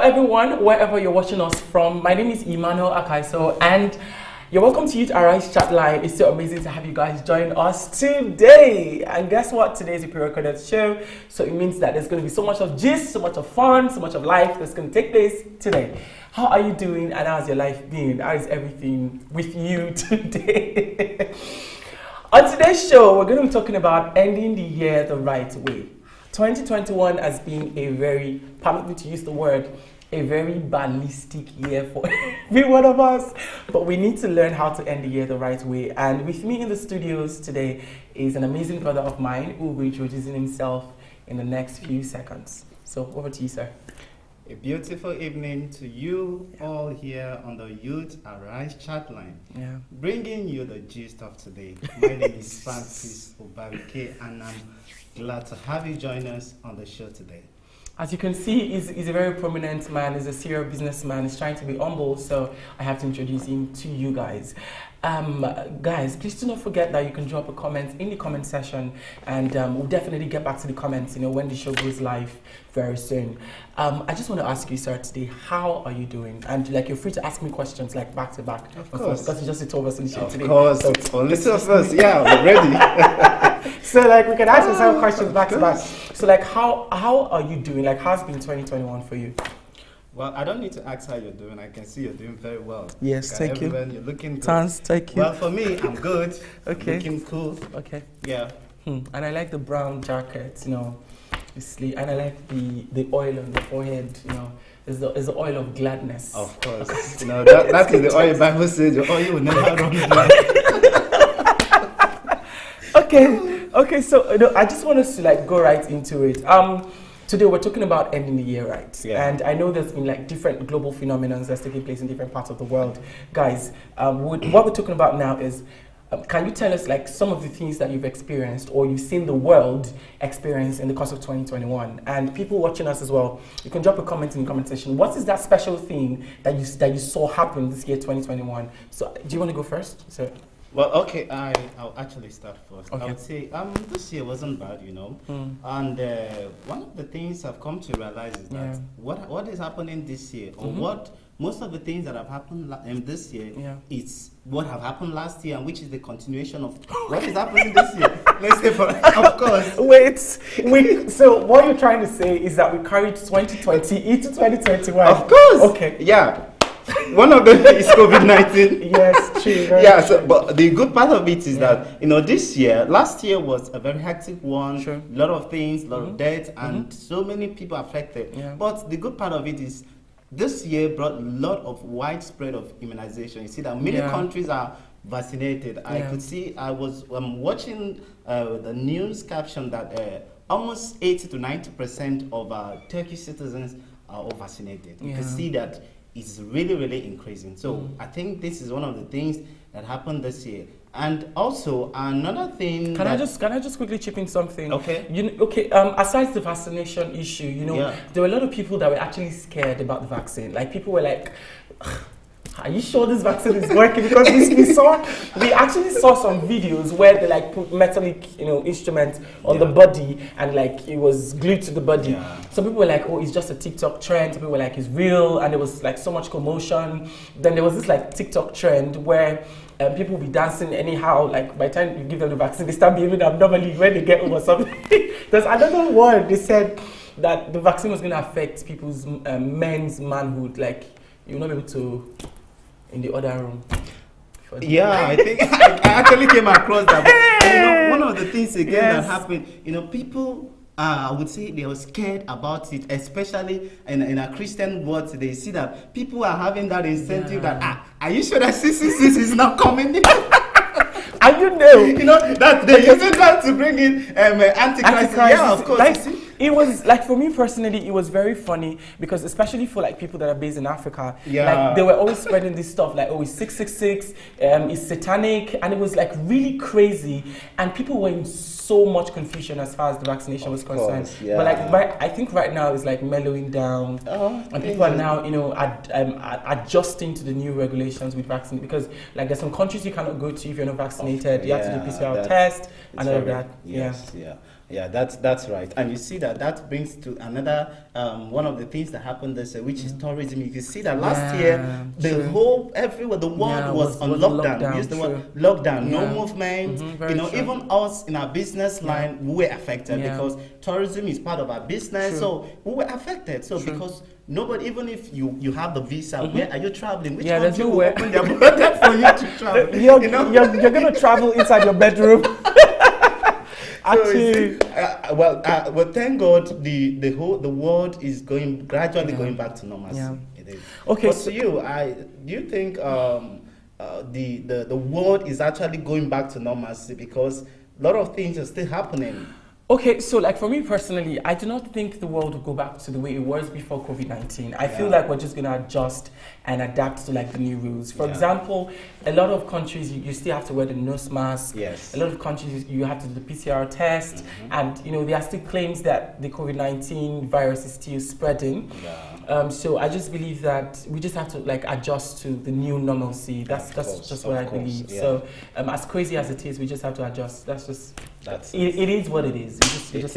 everyone, wherever you're watching us from. My name is Emmanuel Akaiso, and you're welcome to Untitled Chatline. It's so amazing to have you guys join us today. And guess what? Today is a pre-recorded show, so it means that there's going to be so much of gist, so much of fun, so much of life that's going to take place today. How are you doing, and how's your life been? How is everything with you today? On today's show, we're going to be talking about ending the year the right way. 2021 has been a very, permit me to use the word, a very ballistic year for every one of us. But we need to learn how to end the year the right way. And with me in the studios today is an amazing brother of mine who will be introducing himself in the next few seconds. So over to you, sir. A beautiful evening to you all here on the Youth Arise Chatline. Yeah. Bringing you the gist of today. My name is Francis Obarike, and I'm glad to have you join us on the show today. As you can see, he's a very prominent man. He's a serial businessman. He's trying to be humble, so I have to introduce him to you guys. Guys, please do not forget that you can drop a comment in the comment section, and we'll definitely get back to the comments, when the show goes live very soon. I just want to ask you, sir, today, how are you doing? And you're free to ask me questions back to back. Of course. Because it's just the two of us in the show today. Of course, so, only two of us. Yeah, we're ready. So we can ask yourself questions back to back. So how are you doing? How's been 2021 for you? Well, I don't need to ask how you're doing. I can see you're doing very well. Yes, thank you. You're looking good. Thanks, thank you. Well, for me, I'm good. Okay. Looking cool. Okay. Yeah. And I like the brown jacket, and I like the oil on the forehead, It's the oil of gladness. Of course. That is the oil Bible says. The oil will never run dry. Okay. So I just want us to go right into it. Today we're talking about ending the year right, and I know there's been different global phenomena that's taking place in different parts of the world. Guys, what we're talking about now is, can you tell us some of the things that you've experienced or you've seen the world experience in the course of 2021? And people watching us as well, you can drop a comment in the comment section. What is that special thing that you saw happen this year, 2021? So, do you want to go first? So. Well, okay, I'll actually start first. Okay. I would say this year wasn't bad, And one of the things I've come to realize is that what is happening this year, or what most of the things that have happened this year, is what have happened last year, and which is the continuation of what is happening this year. Let's say, of course. Wait. So what you're trying to say is that we carried 2020 into 2021. Of course. Okay. Yeah. One of them is COVID-19. Yes, true. Yeah, but the good part of it is that, last year was a very hectic one. Sure. A lot of things, a lot of death, and so many people affected. Yeah. But the good part of it is this year brought a lot of widespread of immunization. You see that many countries are vaccinated. I could see, I was watching the news caption that almost 80 to 90% of Turkish citizens are all vaccinated. You can see that it's really, really increasing. So I think this is one of the things that happened this year. And also another thing. Can I just quickly chip in something? Okay. Aside the vaccination issue, there were a lot of people that were actually scared about the vaccine. People were like, are you sure this vaccine is working? Because we actually saw some videos where they put metallic, instrument on the body, and it was glued to the body. Yeah. Some people were like, oh, it's just a TikTok trend. Some people were like, it's real, and there was so much commotion. Then there was this TikTok trend where people will be dancing anyhow. By the time you give them the vaccine, they start behaving abnormally when they get over something. There's another one. They said that the vaccine was going to affect people's men's manhood. You'll not be able to in the other room. Yeah, I think I actually came across that. But, one of the things that happened, people, I would say they were scared about it, especially in a Christian world. They see that people are having that incentive that, are you sure that 666 is not coming? And that they're using that to bring in Antichrist. Yeah, of course. It was for me personally, it was very funny because especially for people that are based in Africa, they were always spreading this stuff oh, it's 666, it's satanic, and it was really crazy, and people were in so much confusion as far as the vaccination was concerned. But I think right now it's mellowing down, and people are now adjusting to the new regulations with vaccine, because there's some countries you cannot go to if you're not vaccinated. You have to do PCR test and all of that. Yes, yeah. Yeah, that's right. And you see that brings to another one of the things that happened this year, which is tourism. You can see that last year the whole everywhere the world was on lockdown. We used the word lockdown, no movement. Even us in our business line, we were affected because tourism is part of our business. So we were affected. So because nobody, even if you have the visa, where are you traveling? Which country will open their border for you to travel? You're gonna travel inside your bedroom. Actually, well, thank God the world is gradually going back to normalcy. Yeah. It is. Okay. But to you, do you think the world is actually going back to normalcy because a lot of things are still happening? Okay, so like for me personally, I do not think the world will go back to the way it was before COVID-19. I feel like we're just going to adjust and adapt to like the new rules. For example, a lot of countries, you still have to wear the nose mask. Yes. A lot of countries, you have to do the PCR test. And, there are still claims that the COVID-19 virus is still spreading. Yeah. So I just believe that we just have to like adjust to the new normalcy. That's just what I believe. Yeah. So as crazy as it is, we just have to adjust. It is what it is. You just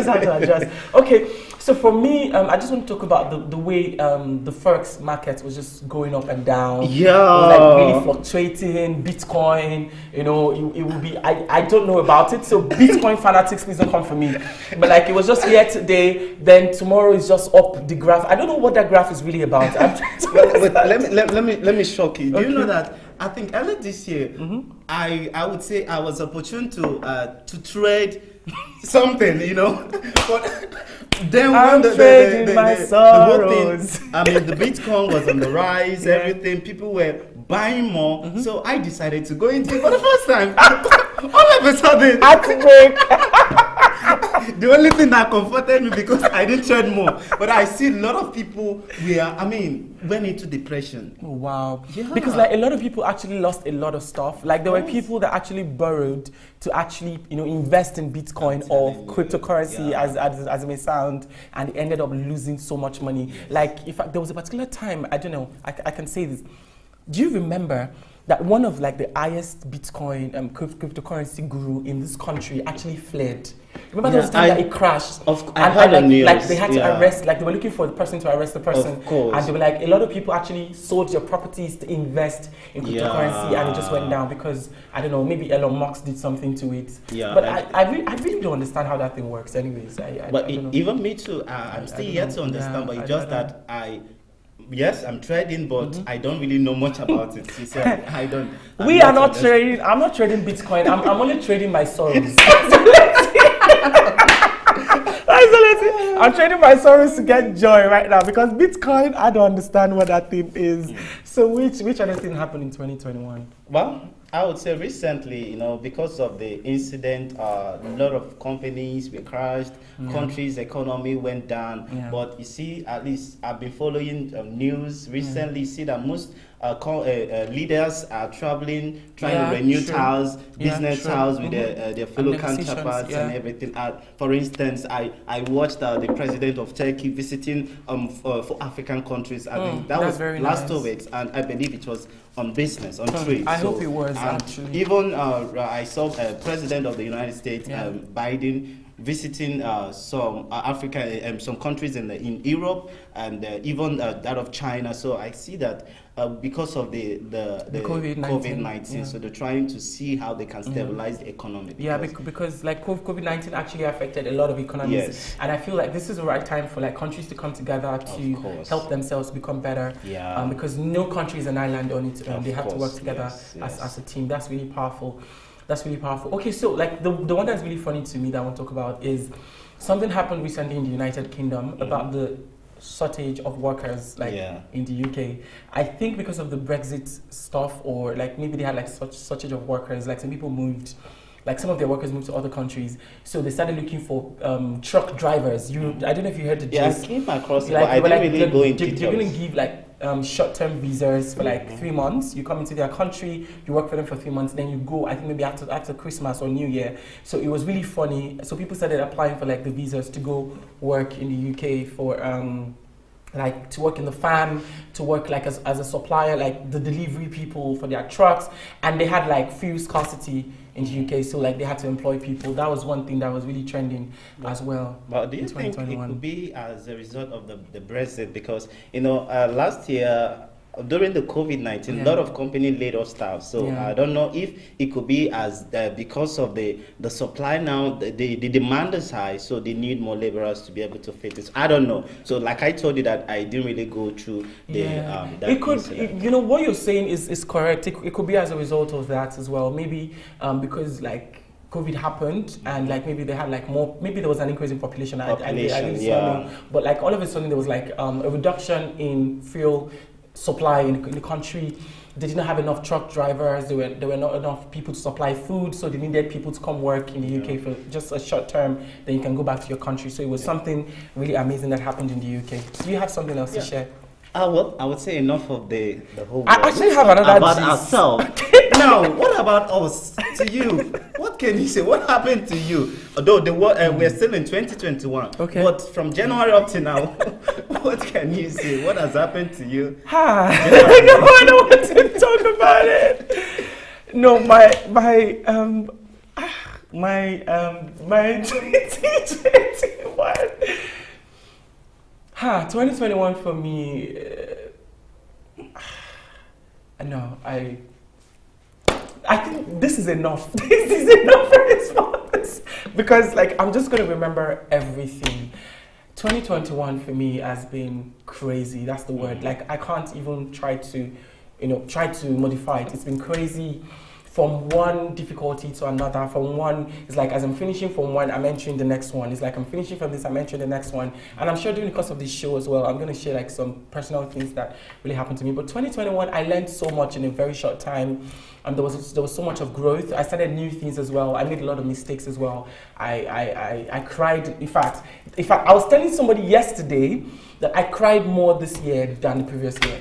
have to adjust. Okay, so for me, I just want to talk about the way the forex market was just going up and down. Yeah, it was like really fluctuating. Bitcoin, it will be. I don't know about it. So Bitcoin fanatics, please don't come for me. But like it was just here today, then tomorrow is just up the graph. I don't know what that graph is really about. but let me shock you. Do you know that? I think earlier this year, I would say I was opportune to trade something, But then when the whole thing, I mean, the Bitcoin was on the rise, everything, people were buying more, so I decided to go into it for the first time. All of a sudden, the only thing that comforted me because I didn't trade more, but I see a lot of people went into depression. Oh, wow. Yeah. Because like a lot of people actually lost a lot of stuff. Like there were people that actually borrowed to actually invest in Bitcoin or cryptocurrency as it may sound, and they ended up losing so much money. Yes. Like if there was a particular time, I don't know, I can say this. Do you remember that one of like the highest Bitcoin cryptocurrency guru in this country actually fled? Remember there was a time that it crashed? I heard the news. Like they had to arrest, like they were looking for the person to arrest the person. Of course. And they were like, a lot of people actually sold their properties to invest in cryptocurrency, and it just went down because, I don't know, maybe Elon Musk did something to it. Yeah. But I really don't understand how that thing works anyways. I don't know. Even me too, I'm still yet to understand, but it's just that yes, I'm trading, but I don't really know much about it. Sincerely, I don't. We are not trading. I'm not trading Bitcoin. I'm only trading my sorrows. I'm trading my sorrows to get joy right now because Bitcoin, I don't understand what that thing is. So which other thing happened in 2021? Well, I would say recently, because of the incident, a lot of companies were crashed, countries' economy went down. Yeah. But you see, at least I've been following news recently. You see that most leaders are traveling, trying to renew ties, business ties with their fellow counterparts and everything. For instance, I watched the president of Turkey visiting for African countries. I think that was last of it, and I believe it was on business, on trade. I hope it was actually. Even I saw President of the United States, Biden, visiting some Africa, some countries in Europe, and even that of China. So I see that because of the COVID-19, so they're trying to see how they can stabilize the economy. Because like COVID-19 actually affected a lot of economies, and I feel like this is the right time for like countries to come together to help themselves become better. Because no country is an island on its own; they have to work together as a team. That's really powerful. Okay, so like the one that's really funny to me that I want to talk about is something happened recently in the United Kingdom about the shortage of workers in the UK. I think because of the Brexit stuff, or like maybe they had like such shortage of workers, like some people moved, like some of their workers moved to other countries, so they started looking for truck drivers. I don't know if you heard the gist. I came across it, but I didn't really go into details. You're going to give like short-term visas for like 3 months. You come into their country, you work for them for 3 months, then you go, I think maybe after Christmas or New Year. So it was really funny. So people started applying for like the visas to go work in the UK for like to work in the farm, to work like as a supplier, like the delivery people for their trucks, and they had like fuel scarcity in the UK. So like they had to employ people. That was one thing that was really trending as well. But do you think it could be as a result of the Brexit? Because last year, during the COVID-19, a lot of companies laid off staff. So I don't know if it could be as because of the supply now, the demand is high, so they need more laborers to be able to fit it. I don't know. So like I told you that I didn't really go through the that it could incident. What you're saying is correct. It could be as a result of that as well. Maybe because like COVID happened and like maybe they had like more, maybe there was an increase in population. I didn't know. But like all of a sudden there was like a reduction in fuel supply in the country. They didn't have enough truck drivers. There were not enough people to supply food, so they needed people to come work in the UK for just a short term. Then you can go back to your country. So it was something really amazing that happened in the UK. Do you have something else to share? Well, I would say enough of the whole world. I actually have another about ourselves. Now, what about us? To you, what can you say? What happened to you? Although we're still in 2021, but from January up to now, what can you say? What has happened to you? I don't want to talk about it. No, my 2021. 2021 for me. No, I think this is enough. This is enough for response because like I'm just gonna remember everything. 2021 for me has been crazy. That's the word. Like I can't even try to modify it. It's been crazy. From one difficulty to another, from one, it's like as I'm finishing from one, I'm entering the next one. It's like I'm finishing from this, I'm entering the next one. And I'm sure during the course of this show as well, I'm going to share like some personal things that really happened to me. But 2021, I learned so much in a very short time. And there was so much of growth. I started new things as well. I made a lot of mistakes as well. I cried. In fact, I was telling somebody yesterday that I cried more this year than the previous year.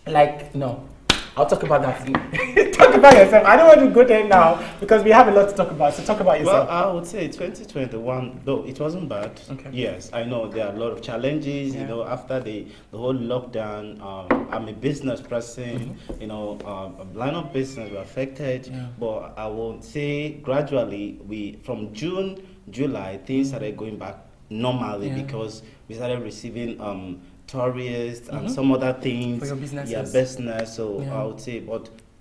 Like, no. I'll talk about that. Talk about yourself. I don't want to go there now because we have a lot to talk about. So talk about yourself. Well, I would say 2021, though it wasn't bad. Okay. Yes, I know there are a lot of challenges. You know, after the whole lockdown, I'm a business person. You know, a line of business were affected. Yeah. But I would say gradually, from June, July, things started going back normally because we started receiving tourists and some other things for your businesses. Business. So I would say,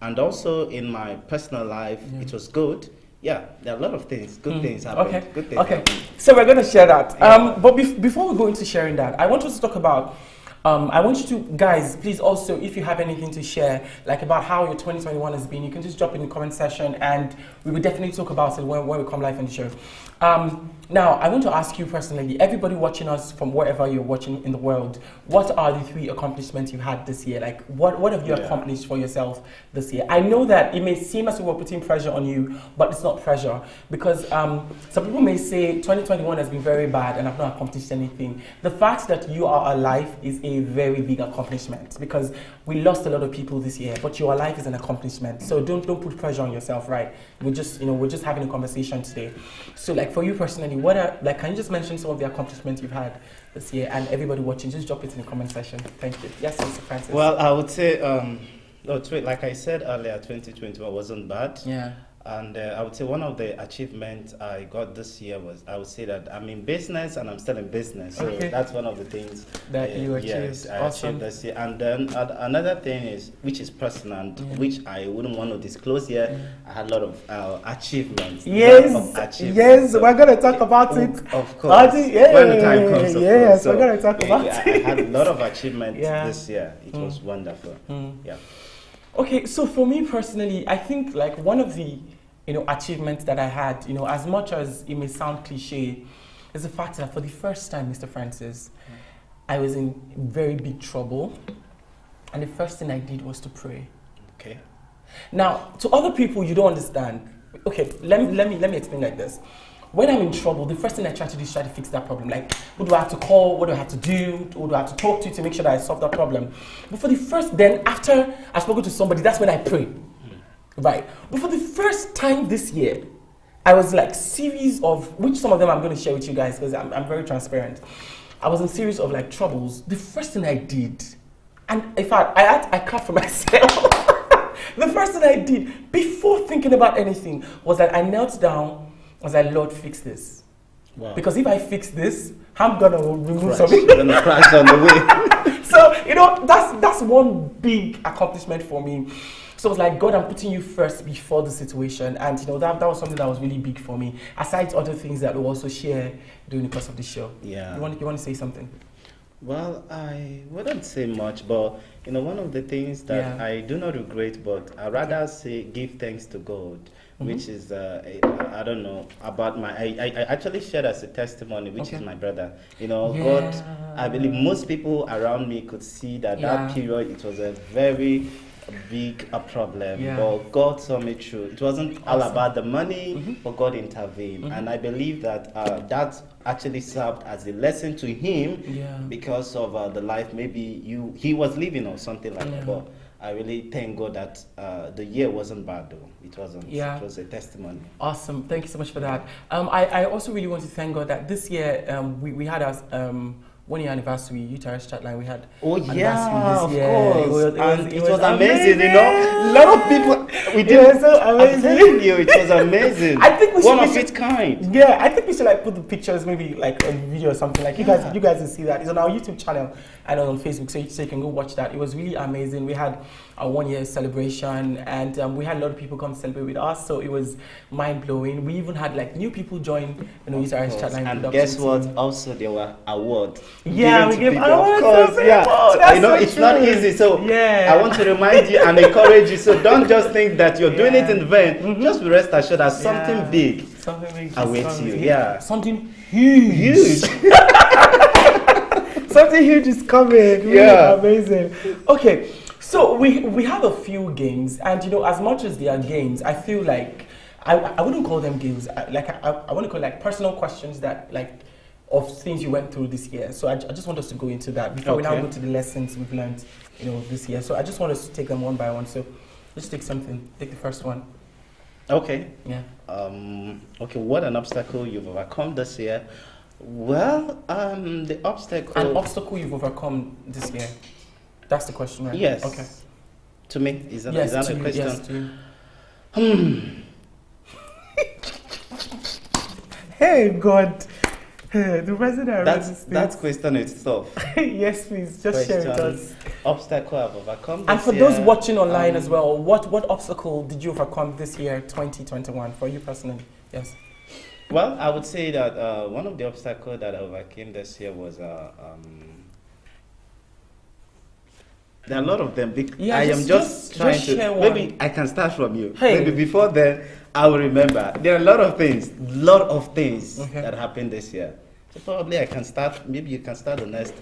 and also in my personal life, it was good. Yeah, there are a lot of things, good things happened. Okay, good things happened. So we're going to share that. But before we go into sharing that, I want us to talk about. I want you to, guys, please also, if you have anything to share, like about how your 2021 has been, you can just drop in the comment section and we will definitely talk about it when we come live on the show. Now, I want to ask you personally, everybody watching us from wherever you're watching in the world, what are the 3 accomplishments you had this year? Like, what have you accomplished for yourself this year? I know that it may seem as if we're putting pressure on you, but it's not pressure. Because some people may say 2021 has been very bad and I've not accomplished anything. The fact that you are alive is a very big accomplishment because we lost a lot of people this year, but your life is an accomplishment. So don't put pressure on yourself, right? We're just having a conversation today. So like for you personally, can you just mention some of the accomplishments you've had this year, and everybody watching, just drop it in the comment section. Thank you. Yes, Mr. Francis. Well, I would say, like I said earlier, 2021 wasn't bad. Yeah. And I would say one of the achievements I got this year was, I would say that I'm in business and I'm still in business. So that's one of the things that you achieved. Yes, I achieved this year. And then another thing is, which is personal, and which I wouldn't want to disclose here, I had a lot of achievements. Yes, so we're going to talk about it. Of course. When the time comes, of course. So we're going to talk about it. I had a lot of achievements this year. It was wonderful. Yeah. Okay, so for me personally, I think like one of the achievements that I had, as much as it may sound cliche, is the fact that for the first time, Mr. Francis, I was in very big trouble, and the first thing I did was to pray. Okay. Now, to other people, you don't understand. Okay, let me explain like this. When I'm in trouble, the first thing I try to do is try to fix that problem. Like, who do I have to call? What do I have to do? Who do I have to talk to make sure that I solve that problem? But for the first, then after I've spoken to somebody, that's when I pray. Right. But for the first time this year, I was like series of, which some of them I'm going to share with you guys because I'm very transparent. I was in series of like troubles. The first thing I did, and in fact, I clapped for myself The first thing I did before thinking about anything was that I knelt down. I was like, Lord, fix this. Wow. Because if I fix this, I'm gonna remove something. You're gonna crash on the way. So that's one big accomplishment for me. So it's like, God, I'm putting you first before the situation, and that was something that was really big for me. Aside other things that we'll also share during the course of the show. Yeah. You want to say something? Well, I wouldn't say much, but one of the things that I do not regret, but I rather say give thanks to God. Which is, I don't know, about I actually shared as a testimony, which is my brother. God, I believe most people around me could see that period, it was a very big problem. But God saw me through. It wasn't all about the money, but God intervened. And I believe that that actually served as a lesson to him because of the life maybe he was living or something like that. But I really thank God that the year wasn't bad though. It wasn't. It was a testimony. Awesome. Thank you so much for that. I also really want to thank God that this year we had our 1 year anniversary, Untitled Chatline. We had of course. It was amazing. A lot of people. We did. It was so amazing. I'm telling you, it was amazing. I think we should. One of its kind. Yeah, I think we should put the pictures maybe on video or something. You guys will see that. It's on our YouTube channel and on Facebook, so you can go watch that. It was really amazing. We had our 1 year celebration, and we had a lot of people come celebrate with us. So it was mind blowing. We even had new people join Untitled Chatline. And guess what? Also, there were awards. Yeah, we gave awards. Of course, I know it's not easy. So I want to remind you and encourage you. So don't just think that you're doing it in vain. Just rest assured that something big awaits you. Yeah, something huge. Something huge is coming. Really amazing. Okay, so we have a few games, and as much as they are games, I feel like I wouldn't call them games. I want to call personal questions that of things you went through this year. So I just want us to go into that before we now go to the lessons we've learned, this year. So I just want us to take them one by one. So let's take something. Take the first one. Okay. Yeah. Okay. What an obstacle you've overcome this year? Well, the obstacle. An obstacle you've overcome this year. That's the question, right? Yes. Okay. To me, is that a question? Yes, to you. Hey God. The president. That question is tough. Yes, please. Just share it with us. Obstacle I've overcome this And for year, those watching online as well, what obstacle did you overcome this year, 2021, for you personally? Yes. Well, I would say that one of the obstacles that I overcame this year was there are a lot of them. I am just trying to. Maybe I can start from you. Hey. Maybe before then, I will remember. There are a lot of things that happened this year. So probably I can start. Maybe you can start the next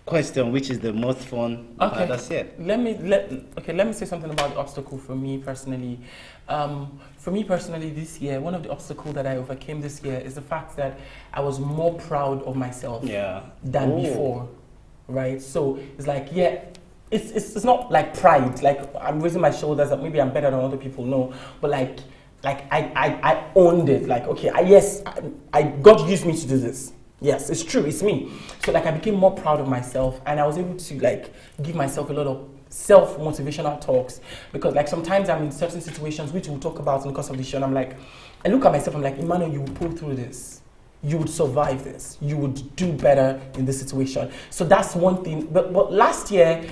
question, which is the most fun this year. Let me say something about the obstacle for me personally. For me personally, this year, one of the obstacles that I overcame this year is the fact that I was more proud of myself than before. Right? So it's it's not pride, I'm raising my shoulders that maybe I'm better than other people, no, but I owned it, God used me to do this. Yes, it's true, it's me. So I became more proud of myself, and I was able to give myself a lot of self-motivational talks, because sometimes I'm in certain situations which we'll talk about in the course of the show, and I look at myself, I'm like, Emmanuel, you will pull through this. You would survive this. You would do better in this situation. So that's one thing. But last year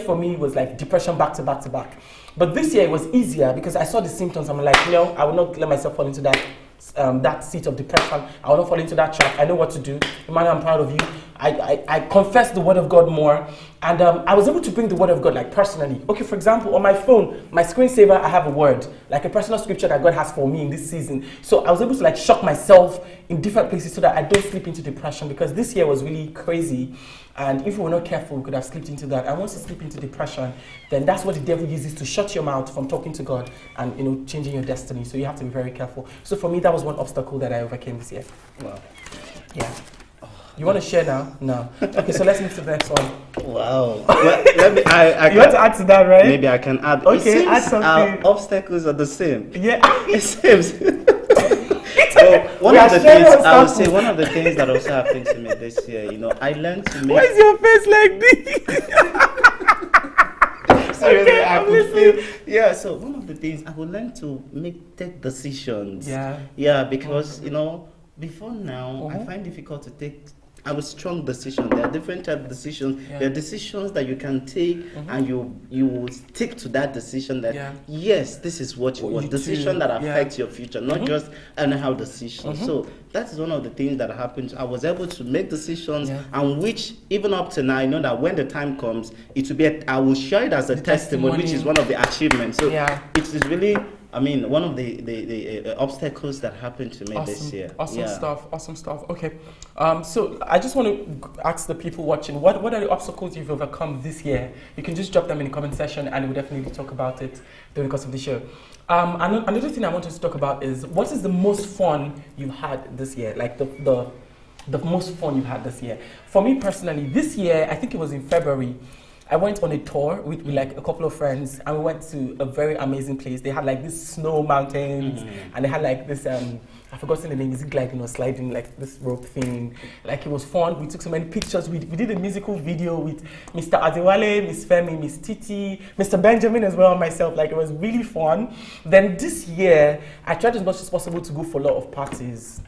for me was depression back to back to back. But this year it was easier because I saw the symptoms. I'm like, no, I will not let myself fall into that seat of depression. I will not fall into that trap. I know what to do. Emmanuel, I'm proud of you. I confess the word of God more, and I was able to bring the word of God personally. Okay, for example, on my phone, my screensaver, I have a word, a personal scripture that God has for me in this season. So I was able to shock myself in different places so that I don't slip into depression, because this year was really crazy. And if we were not careful, we could have slipped into that. And once you slip into depression, then that's what the devil uses to shut your mouth from talking to God and changing your destiny. So you have to be very careful. So for me, that was one obstacle that I overcame this year. Wow. Yeah. You want to share now? No. Okay, so let's move to the next one. Wow. Well, let me. You want to add to that, right? Maybe I can add. Okay, add something. Our obstacles are the same. Yeah. It seems. So one of the things that also happened to me this year, I learned to make. Why is your face like this? Seriously, I could feel Yeah, so one of the things I would learn to take decisions. Yeah, because before now I find difficult to take strong decisions. There are different types of decisions. There are decisions that you can take and you will stick to that decision that yes, this is what you want. Decision that affects your future, not just anyhow decisions. So that is one of the things that happens. I was able to make decisions and which even up to now I know that when the time comes it will be I will share it as a testimony, which is one of the achievements. So it is really one of the obstacles that happened to me this year. Awesome stuff. Okay, so I just want to ask the people watching, what are the obstacles you've overcome this year? You can just drop them in the comment section and we'll definitely talk about it during the course of the show. Another thing I want us to talk about is, what is the most fun you've had this year? Like the most fun you've had this year. For me personally, this year, I think it was in February, I went on a tour with like a couple of friends, and we went to a very amazing place. They had like these snow mountains, and they had like this, I've forgotten the name, is it gliding or sliding, like this rope thing. Like, it was fun. We took so many pictures. We did a musical video with Mr. Adewale, Miss Femi, Miss Titi, Mr. Benjamin as well, and myself. Like, it was really fun. Then this year, I tried as much as possible to go for a lot of parties.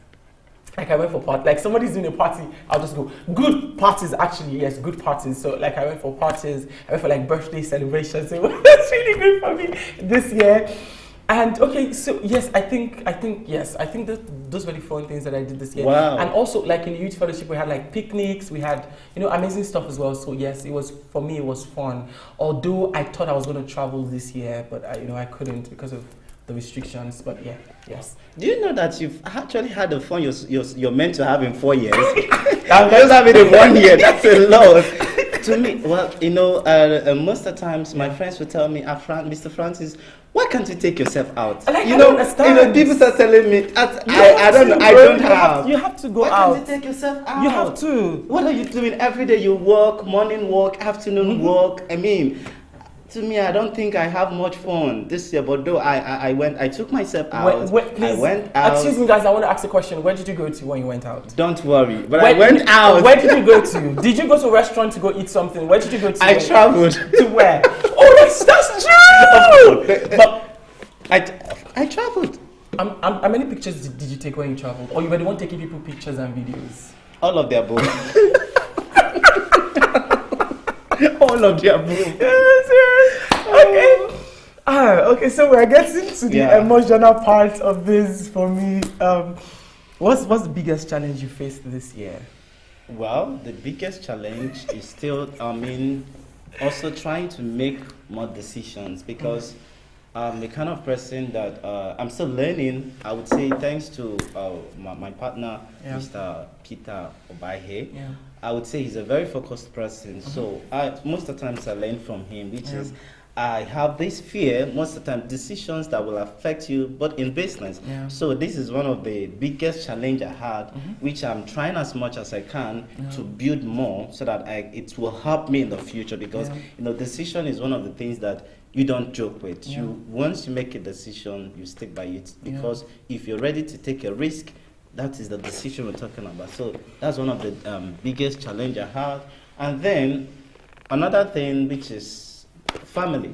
Like, I went for party, like somebody's doing a party, I'll just go. Good parties, actually, yes, good parties. So like, I went for parties, I went for like birthday celebrations. So it was really good for me this year. And okay, so yes, I think that those were the fun things that I did this year. Wow. And also, like in the youth fellowship, we had like picnics, we had amazing stuff as well. So yes, it was, for me, it was fun. Although I thought I was going to travel this year, but I couldn't because of the restrictions. But yeah, yes. Do you know that you've actually had the fun you're meant to have in 4 years? I'm just having it in 1 year. That's a lot. To me, well, most of the times my friends will tell me, Mr. Francis, why can't you take yourself out? Like, I don't understand. People start telling me, I don't know, I don't have. You have to go out. Why can't you take yourself out? You have to. What are you doing every day? You work, morning walk, afternoon walk. To me, I don't think I have much fun this year, but though I took myself out. Please, I went out. Excuse me, guys, I want to ask a question. Where did you go to when you went out? Don't worry, but I went out. Where did you go to? Did you go to a restaurant to go eat something? Where did you go to? I traveled. To where? Oh, that's true! But I traveled. How many pictures did you take when you traveled? Or you were the one taking people pictures and videos? All of the above. All of the above. Okay. Okay, so we're getting to the emotional part of this for me. What's the biggest challenge you faced this year? Well, the biggest challenge is still, also trying to make more decisions, because I'm the kind of person that I'm still learning. I would say thanks to my partner, Mr. Peter Obahe. Yeah. I would say he's a very focused person. So most of the times I learn from him, which is I have this fear most of the time, decisions that will affect you, but in business. Yeah. So this is one of the biggest challenge I had, which I'm trying as much as I can to build more, so that it will help me in the future, because decision is one of the things that you don't joke with. Once you make a decision, you stick by it, because if you're ready to take a risk, that is the decision we're talking about. So that's one of the biggest challenge I had. And then another thing, which is family.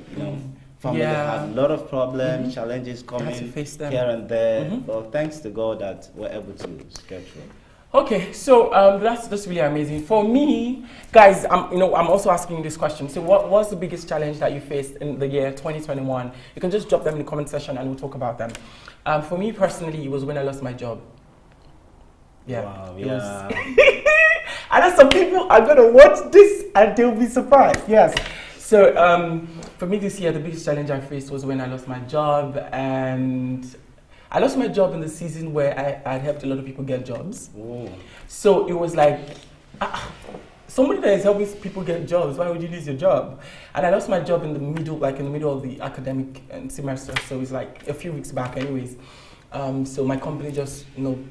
Family have a lot of problems, challenges coming here and there. But thanks to God that we're able to get through. Okay, so that's really amazing. For me, guys, I'm also asking this question. So what was the biggest challenge that you faced in the year 2021? You can just drop them in the comment section and we'll talk about them. For me personally, it was when I lost my job. Yeah. Wow, yeah. I know some people are gonna watch this and they'll be surprised. Yes. So for me this year, the biggest challenge I faced was when I lost my job, and I lost my job in the season where I helped a lot of people get jobs. Ooh. So it was like, somebody that is helping people get jobs, why would you lose your job? And I lost my job in the middle of the academic semester. So it's like a few weeks back anyways. So my company just,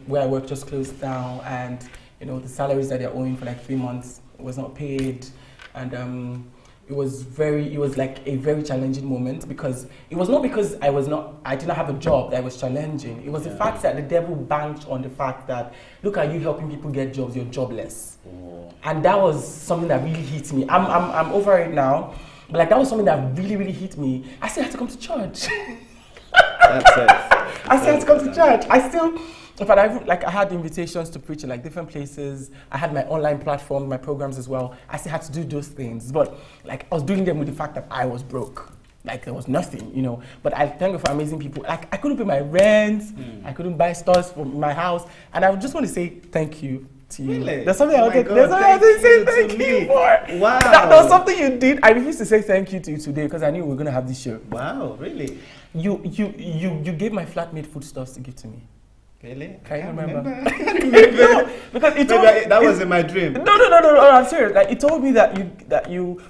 where I work just closed down, and, the salaries that they're owing for like 3 months was not paid. And it was like a very challenging moment, because it was not because I did not have a job that was challenging. It was the fact that the devil banked on the fact that, look at you helping people get jobs, you're jobless. And that was something that really hit me. I'm over it now. But like that was something that really, really hit me. I still had to come to church. That's it. I still had to come to church. In fact, I had invitations to preach in like different places. I had my online platform, my programs as well. I still had to do those things, but like I was doing them with the fact that I was broke. Like there was nothing, you know. But I thank God for amazing people. Like I couldn't pay my rent, I couldn't buy stuff for my house, and I just want to say thank you to you. Really? There's something I Oh wanted my God, to say thank thank you you to for. me. Wow. That was something you did. I refused to say thank you to you today because I knew we were gonna have this show. Wow, really? You gave my flatmate foodstuffs to give to me. Really? Can you remember? I can't remember. No, because it told me, that was in my dream. No, I'm serious. Like it told me that you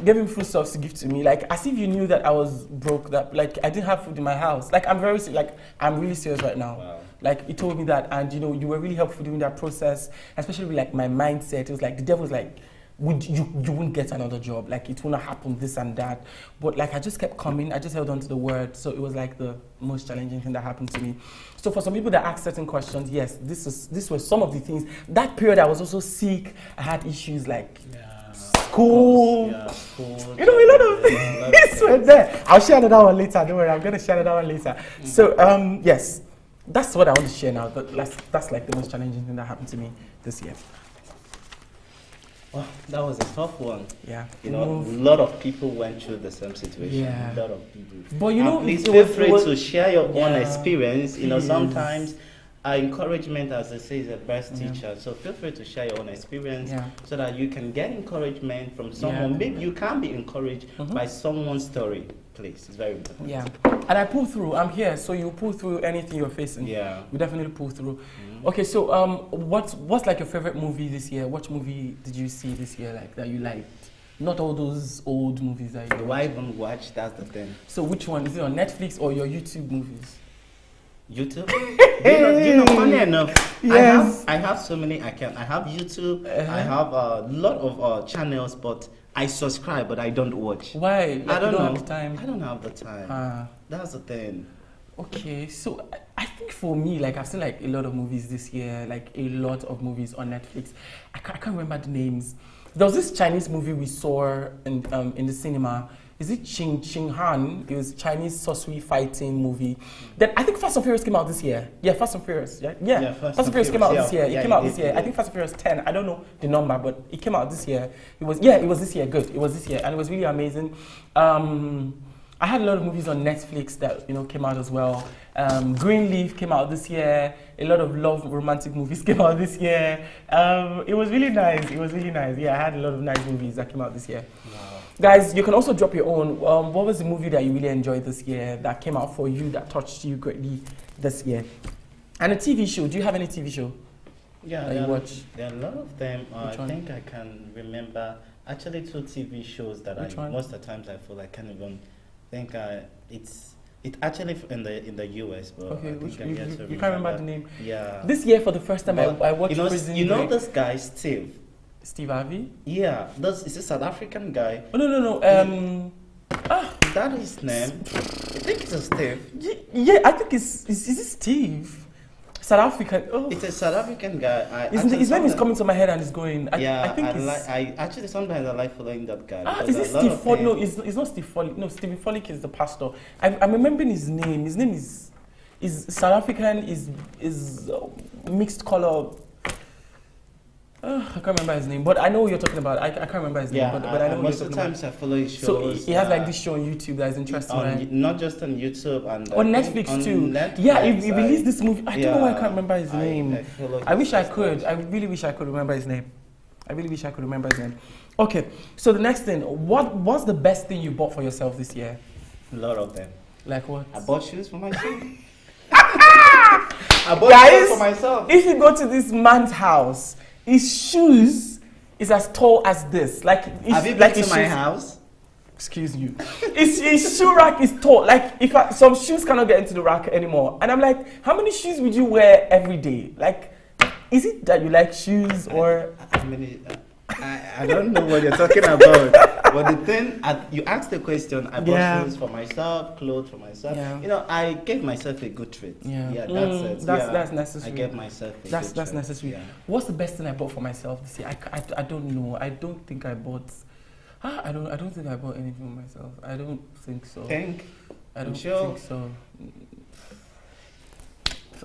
gave him foodstuffs to give to me, like as if you knew that I was broke, that like I didn't have food in my house. Like I'm really serious right now. Wow. Like it told me that, and you know, you were really helpful during that process, especially with like my mindset. It was like the devil was like, you wouldn't get another job, like it will not happen, this and that. But like I just kept coming, I just held on to the word. So it was like the most challenging thing that happened to me. So for some people that ask certain questions, yes, this was some of the things. That period I was also sick, I had issues like school, you know, a lot of things were there. I'll share that one later, don't worry, I'm gonna share that one later. So yes, that's what I want to share now. That's like the most challenging thing that happened to me this year. Well, that was a tough one. Yeah. You know, a lot of people went through the same situation. Yeah. A lot of people. But you know, please feel free to share your own Yeah, experience. You know, please. Sometimes encouragement, as they say, is the best teacher. So feel free to share your own experience so that you can get encouragement from someone. Maybe you can be encouraged by someone's story. Please, it's very important. Yeah, and I pull through. I'm here, so you pull through anything you're facing. Yeah, we definitely pull through. Okay, so what's like your favorite movie this year? What movie did you see this year like that you liked? Not all those old movies that you do I even watch? That's the thing. So which one is it, on Netflix or your YouTube movies? YouTube? you know, funny enough, yes. I have so many accounts. I have YouTube. I have a lot of channels, but I subscribe, but I don't watch. Why? Like I don't know. Have the time? I don't have the time. That's the thing. Okay, so I think for me, like I've seen like a lot of movies this year, like a lot of movies on Netflix. I can't remember the names. There was this Chinese movie we saw in the cinema. Is it Ching Han? It was Chinese sorcery fighting movie. Then I think Fast and Furious came out this year. Yeah, Fast and Furious. Yeah. Fast and Furious came out this year. It came out this year. I think Fast and Furious 10. I don't know the number, but it came out this year. It was this year. Good. It was this year, and it was really amazing. I had a lot of movies on Netflix that came out as well. Greenleaf came out this year. A lot of love romantic movies came out this year. It was really nice. Yeah, I had a lot of nice movies that came out this year. Wow. Guys, you can also drop your own. What was the movie that you really enjoyed this year that came out for you, that touched you greatly this year? And a TV show. Do you have any TV show? Yeah, that you watch? There are a lot of them. I think I can remember actually 2 TV shows that most of the times I feel I can't even think. It's actually in the US, but okay, I think you can't remember the name. Yeah. This year for the first time I watched Prison Break. This guy Steve Harvey? Yeah, is a South African guy. Oh no. Is that his name? I think it's a Steve. Yeah, I think is it Steve? South African. Oh. It's a South African guy. His name is coming to my head and it's going. I actually sometimes I like following that guy. Is it Steve Follick? No, it's not Steve Follick. No, Stephen Follick is the pastor. I'm remembering his name. His name is South African. Is mixed color. I can't remember his name, but I know what you're talking about. I can't remember his name, but I know most of the times I follow his shows. So he has like this show on YouTube that is interesting, right? Not just on YouTube and on Netflix too. Netflix, yeah, he released this movie. I don't know why I can't remember his name. I wish I could. I really wish I could remember his name. Okay, so the next thing, what's the best thing you bought for yourself this year? A lot of them. Like what? I bought shoes for myself. I bought shoes for myself. If you go to this man's house, his shoes is as tall as this. Like, have you been to my house? Excuse you. His shoe rack is tall. Like, some shoes cannot get into the rack anymore. And I'm like, how many shoes would you wear every day? Like, is it that you like shoes or? I don't know what you're talking about. But the thing, you asked the question, I bought shoes for myself, clothes for myself. Yeah. I gave myself a good treat. Yeah, that's it. That's necessary. I gave myself a that's good necessary. Yeah. What's the best thing I bought for myself this year? I don't know. I don't think I bought. I don't think I bought anything for myself. I don't think so. I don't sure? think so.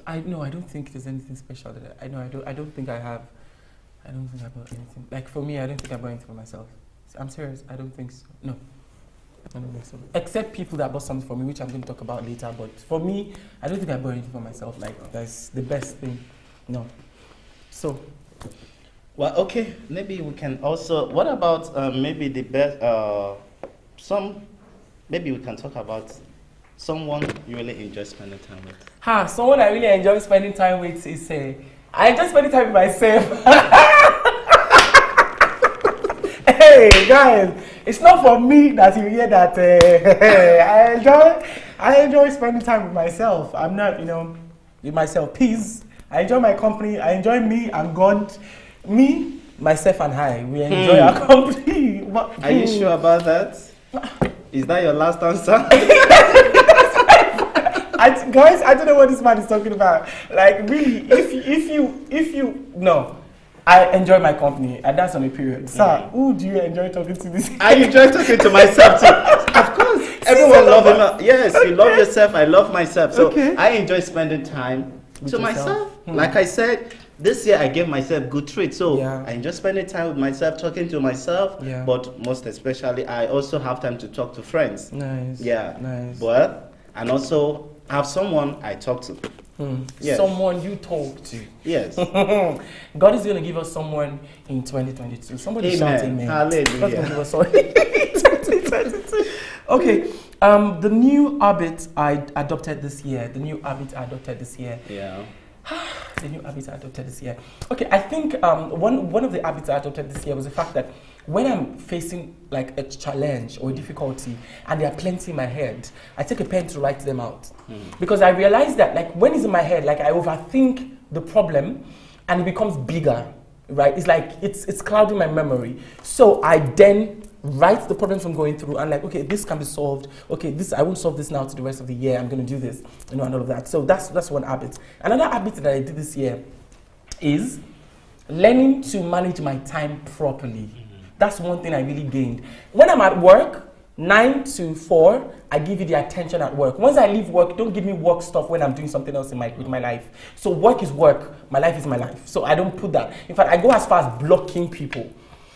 I don't think there's anything special that I don't think I have. I don't think I bought anything. Like for me, I don't think I bought anything for myself. I'm serious. I don't think so. No. I don't think so. Except people that bought something for me, which I'm going to talk about later. But for me, I don't think I bought anything for myself. Like that's the best thing. No. So. Well, okay. Maybe we can also. What about maybe the best? Maybe we can talk about someone you really enjoy spending time with. Someone I really enjoy spending time with is I enjoy spending time with myself. Hey guys, it's not for me that you hear that. I enjoy spending time with myself. I'm not, with myself. Peace. I enjoy my company. I enjoy me and God. Me, myself, and I. We enjoy our company. Are you sure about that? Is that your last answer? Guys, I don't know what this man is talking about. Like, really, if you no, I enjoy my company, and that's on a period. Sir, who do you enjoy talking to this? I enjoy talking to myself too. Of course, everyone loves him. Yes, you love yourself. I love myself. So I enjoy spending time to myself. Like I said, this year I gave myself good treats. So I enjoy spending time with myself, talking to myself. Yeah. But most especially, I also have time to talk to friends. Nice. Yeah. Nice. And also have someone I talk to. Yes. Someone you talk to. Yes. God is going to give us someone in 2022. Somebody shout amen. Hallelujah. God's going to give us someone in 2022. Okay. The new habit I adopted this year. Yeah. The new habits I adopted this year. Okay, I think one of the habits I adopted this year was the fact that when I'm facing like a challenge or a difficulty and there are plenty in my head, I take a pen to write them out. Because I realize that like when it's in my head, like I overthink the problem and it becomes bigger, right? It's like it's clouding my memory. So I then write the problems I'm going through and like, okay, this can be solved. Okay, I won't solve this now to the rest of the year. I'm going to do this, and all of that. So that's one habit. Another habit that I did this year is learning to manage my time properly. That's one thing I really gained. When I'm at work, 9 to 4, I give you the attention at work. Once I leave work, don't give me work stuff when I'm doing something else with my life. So work is work. My life is my life. So I don't put that. In fact, I go as far as blocking people.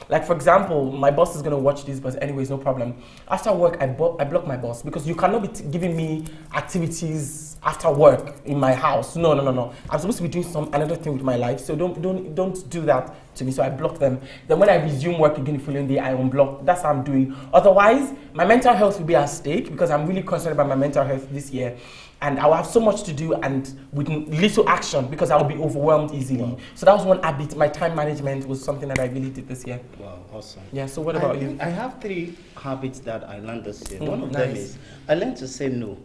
Like, for example, my boss is going to watch this, but anyways, no problem. After work, I block my boss because you cannot be giving me activities after work in my house. No. I'm supposed to be doing another thing with my life, so don't do that to me. So I block them. Then when I resume work again the following day, I unblock. That's how I'm doing. Otherwise, my mental health will be at stake because I'm really concerned about my mental health this year. And I'll have so much to do and with little action because I'll be overwhelmed easily. Wow. So that was one habit. My time management was something that I really did this year. Wow, awesome. Yeah, so what about you? I have 3 habits that I learned this year. One of them is I learned to say no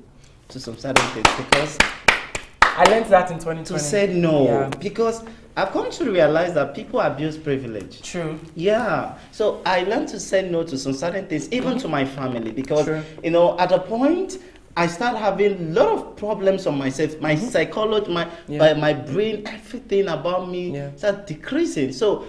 to some certain things because I learned that in 2020. To say no because I've come to realize that people abuse privilege. True. Yeah. So I learned to say no to some certain things, even to my family, because at a point I start having a lot of problems on myself. My psychology, my brain, everything about me start decreasing. So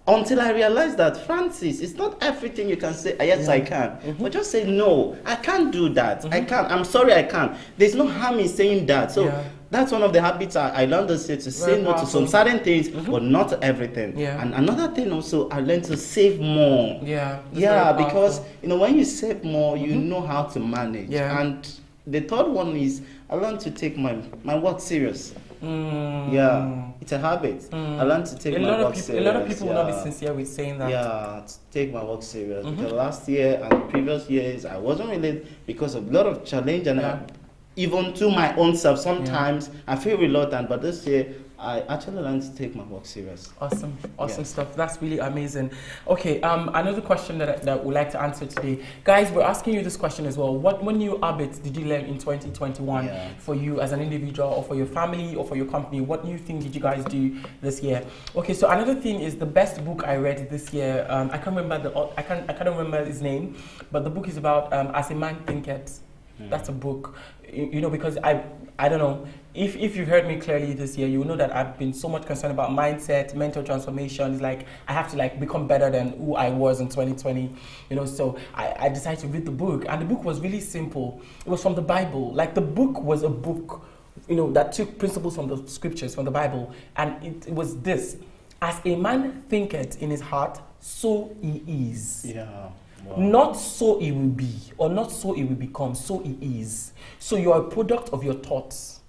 until I realized that, Francis, it's not everything you can say, yes, I can. But just say, no, I can't do that. I can't. I'm sorry, I can't. There's no harm in saying that. So that's one of the habits I learned this year, to say no to some certain things, but not everything. And another thing also, I learned to save more. Because when you save more, you know how to manage. And the third one is I learned to take my work serious. It's a habit. I learned to take my work serious. A lot of people will not be sincere with saying that. To take my work serious. Because last year and previous years, I wasn't really, because of a lot of challenge and even to my own self, sometimes I feel reluctant. But this year, I actually learned to take my work serious. Awesome stuff. That's really amazing. Okay, another question that we'd like to answer today. Guys, we're asking you this question as well. What new habits did you learn in 2021 for you as an individual or for your family or for your company? What new thing did you guys do this year? Okay, so another thing is the best book I read this year. I can't remember his name, but the book is about As a Man Thinketh. That's a book, you know, because I don't know, if you heard me clearly this year, you will know that I've been so much concerned about mindset, mental transformation. It's like I have to like become better than who I was in 2020, you know. So I decided to read the book, and the book was really simple. It was from the Bible. Like the book was a book, you know, that took principles from the scriptures, from the Bible, and it was this: as a man thinketh in his heart, so he is. Yeah. Wow. Not so it will be, or not so it will become, so it is. So you're a product of your thoughts.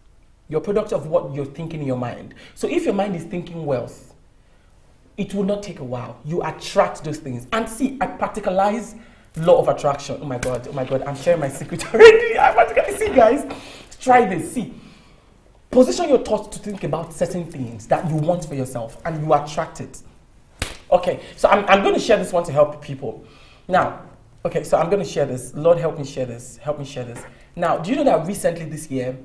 You're a product of what you're thinking in your mind. So if your mind is thinking wealth, it will not take a while. You attract those things. And see, I practicalize law of attraction. Oh my God, I'm sharing my secret already. I practically see, guys. Try this. See, position your thoughts to think about certain things that you want for yourself, and you attract it. Okay, so I'm going to share this one to help people. Now, okay, so I'm going to share this. Lord, help me share this. Help me share this. Now, do you know that recently this year,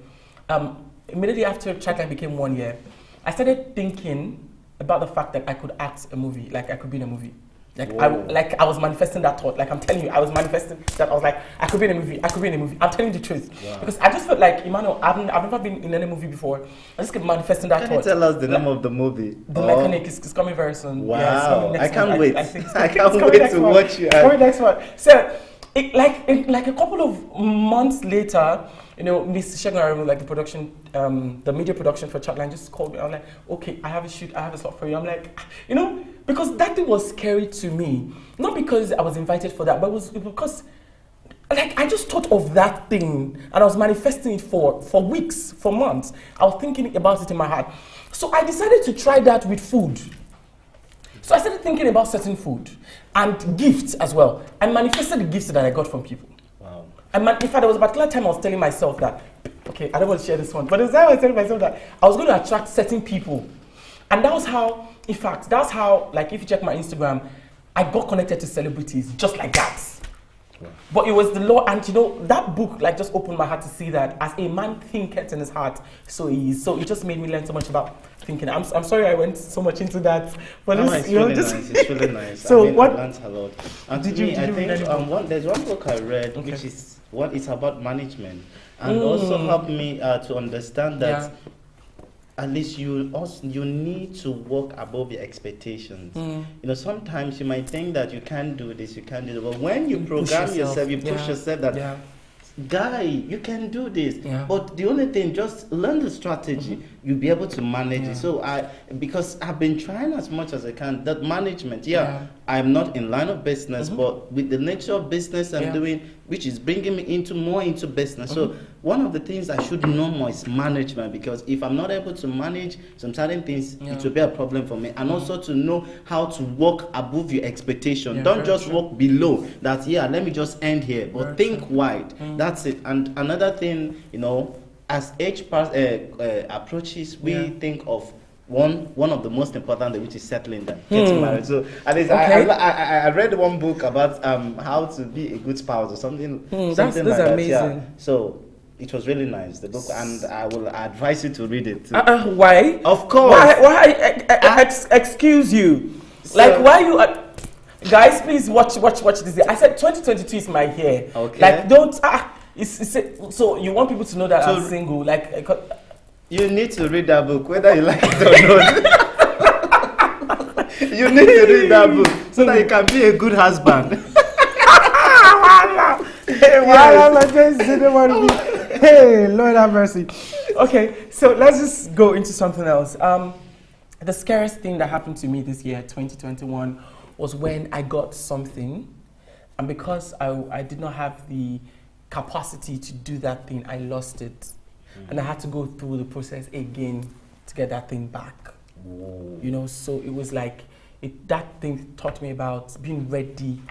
immediately after Chatline became 1 year, I started thinking about the fact that I could act a movie, like I could be in a movie. Like I was manifesting that thought. Like I'm telling you, I was manifesting that. I was like, I could be in a movie. I could be in a movie. I'm telling you the truth. Wow. Because I just felt like, Emmanuel, I've never been in any movie before. I just kept manifesting that thought. Can you tell us the name of the movie? The Mechanic is coming very soon. Wow. Yeah, I can't wait. I can't wait to watch you. Coming next one. So, like a couple of months later, you know, Miss Shegun, like the production, the media production for Chatline, just called me. I'm like, okay, I have a shoot, I have a slot for you. I'm like, you know, because that thing was scary to me. Not because I was invited for that, but it was because, like, I just thought of that thing and I was manifesting it for weeks, for months. I was thinking about it in my heart. So I decided to try that with food. So I started thinking about certain food and gifts as well. I manifested the gifts that I got from people. Wow. In fact, there was a particular time I was telling myself that, okay, I don't want to share this one, but there was a time I was telling myself that I was going to attract certain people. And that was how, in fact, that's how, like, if you check my Instagram, I got connected to celebrities just like that. Wow. But it was the law, and you know, that book like just opened my heart to see that as a man thinketh in his heart, so he is. So it just made me learn so much about thinking. I'm sorry I went so much into that, but it's really nice. It's really nice. So I mean, what? I learned a lot. And Did to me, you I think there's one book I read which is what is about management, and also helped me to understand that. At least you need to work above your expectations. You know, sometimes you might think that you can't do this, you can't do that. But when you program yourself, you push yourself that, guy, you can do this. But the only thing, just learn the strategy. You'll be able to manage it. So because I've been trying as much as I can, that management, I'm not in line of business, but with the nature of business I'm doing, which is bringing me more into business. So one of the things I should know more is management, because if I'm not able to manage some certain things, it will be a problem for me. And also to know how to work above your expectation. Don't just work below that, let me just end here, but think wide. That's it. And another thing, you know, as age approaches, we think of one of the most important, which is settling down, getting married. So at least I read one book about how to be a good spouse or something. That's like that. Amazing. Yeah. So it was really nice, the book, and I will advise you to read it too. Why? Of course. Why? Excuse you. So, like, why you? Guys, please watch this. I said 2022 is my year. Okay. Like, don't. So you want people to know that I'm single? Like. You need to read that book, whether you like it or not. You need to read that book so that you can be a good husband. Hey, Lord have mercy. Okay, so let's just go into something else. The scariest thing that happened to me this year, 2021, was when I got something, and because I did not have the capacity to do that thing, I lost it. And I had to go through the process again to get that thing back. Whoa. You know, so it was like, that thing taught me about being ready.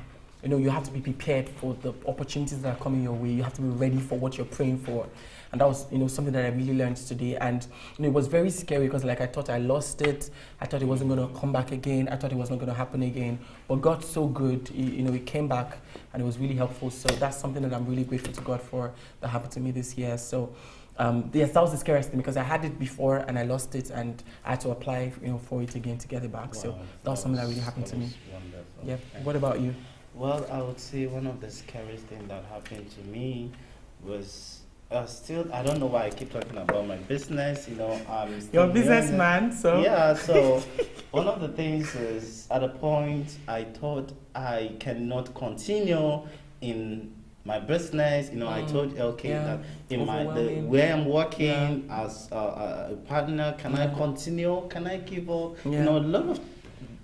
You know, you have to be prepared for the opportunities that are coming your way. You have to be ready for what you're praying for. And that was, you know, something that I really learned today. And you know, it was very scary because, like, I thought I lost it. I thought it wasn't going to come back again. I thought it wasn't going to happen again. But God's so good. You know, it came back and it was really helpful. So that's something that I'm really grateful to God for that happened to me this year. So yes, that was the scariest thing because I had it before and I lost it, and I had to apply, you know, for it again to get it back. Wow, so that was something that really happened to me. Yeah. What about you? Well, I would say one of the scariest things that happened to me was still, I don't know why I keep talking about my business, you know. You're a businessman, so. Yeah, so one of the things is at a point I thought I cannot continue in my business, you know. I told LK that in where I'm working as a partner, can I continue? Can I give up? You know, a lot of,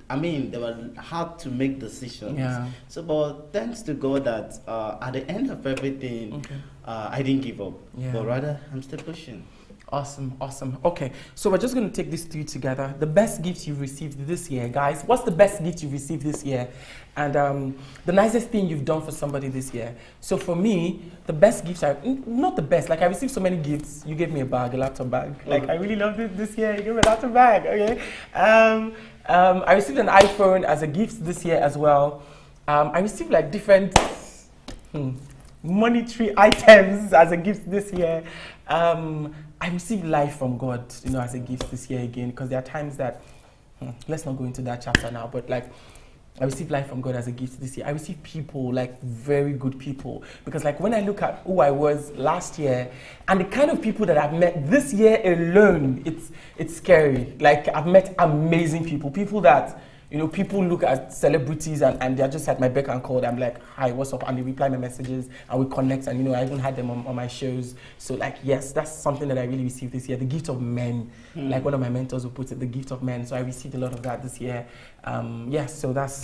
I mean, they were hard to make decisions. Yeah. So, but thanks to God that at the end of everything, I didn't give up. Yeah. But rather, I'm still pushing. Awesome, awesome. Okay, so we're just going to take these three together. The best gift you've received this year, guys. What's the best gift you've received this year? And the nicest thing you've done for somebody this year. So for me, the best gifts are, not the best, like I received so many gifts. You gave me a bag, a laptop bag. Like I really loved it this year. You gave me a laptop bag, okay? I received an iPhone as a gift this year as well. I received like different monetary items as a gift this year. I received life from God, you know, as a gift this year again, because there are times that, let's not go into that chapter now, but like, I received life from God as a gift this year. I received people, like very good people, because like when I look at who I was last year and the kind of people that I've met this year alone, it's scary. Like I've met amazing people, people that, you know, people look at celebrities and they're just at my beck and call. I'm like, hi, what's up? And they reply my messages and we connect. And, you know, I even had them on my shows. So, like, yes, that's something that I really received this year. The gift of men. Like one of my mentors would put it, the gift of men. So I received a lot of that this year. Yes, so that's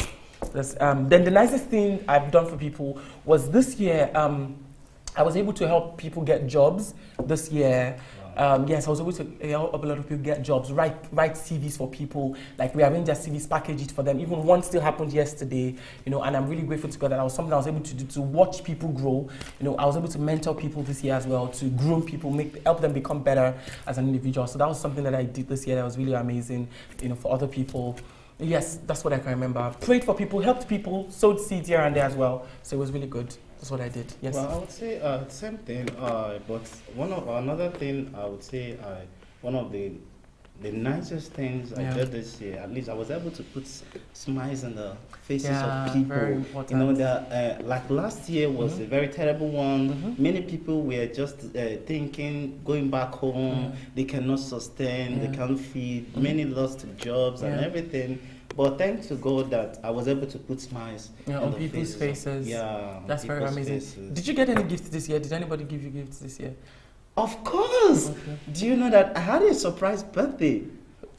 then the nicest thing I've done for people was this year, I was able to help people get jobs this year. Yes, I was able to help a lot of people get jobs, write CVs for people, like rearrange their CVs, package it for them. Even one still happened yesterday, you know, and I'm really grateful to God that something I was able to do to watch people grow. You know, I was able to mentor people this year as well, to groom people, help them become better as an individual. So that was something that I did this year that was really amazing, you know, for other people. Yes, that's what I can remember. Prayed for people, helped people, sowed seeds here and there as well. So it was really good. That's what I did. Yes. Well, I would say same thing. But another thing I would say, one of the nicest things I did this year, at least I was able to put smiles on the faces of people. Very important. You know, that like last year was a very terrible one. Many people were just thinking, going back home, they cannot sustain, they can't feed. Many lost jobs and everything. But thanks to God that I was able to put smiles on people's faces. That's very amazing. Faces. Did you get any gifts this year? Did anybody give you gifts this year? Of course. Okay. Do you know that I had a surprise birthday?